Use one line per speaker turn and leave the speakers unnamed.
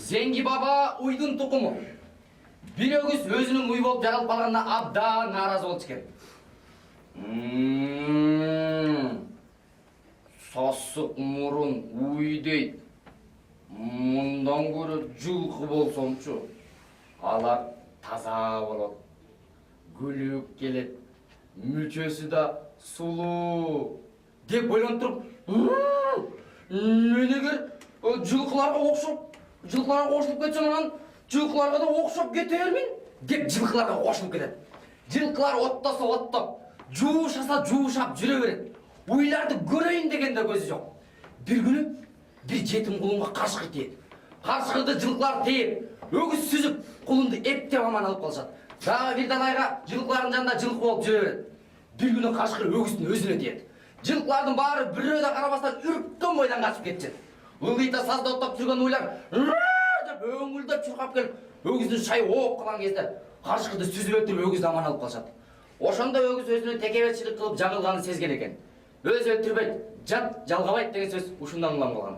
Зеңги баба уйдун тұқымы. Bir өгіз өзінің уй болып жаралып қалғанына абдан наразы болды екен. Сасық мұрын уй дейді. Мұндан көрі жылқы болсамшы, алар таза болады. Гүлік келеді, мүлчесі да сұлу. Деп ойланып тұрып, мен егер жылқыларға қосылып кетсем, анан жылқыларға да оқшап кетермін деп жылқыларға қосылып кетеді. Жылқылар оттаса оттап, жуышаса жуышап жүре береді. Ойларды көрейін дегенде көзі жоқ. Bir күні bir жетім құлынға қашқыр тиеді. Қашқырды жылқылар тиіп, өгіз сүзіп, құлынды ептеп аман алып қалышады. Дағы Вилданайға жылқылардың жанында жылқы болып жүре береді. Bir күні қашқыр өгіздің өзіне тиеді. Жылқылардың бары біреу де қарабастан үріккен бойдан қашып кетеді. Ылғита сазда оттап жүрген ойлар деп өңілдеп шұрқап келіп, өгіздің шайы оп қалған кезде қашқырды сүзіп өлтіріп өгізді аман алып қалышады. Ошонда өгіз өзіне текебетшілік қылып жаңылғанын сезген екен. Өз өлтірбейді, жат жалғабайды деген сөз ушундан уланып қалған.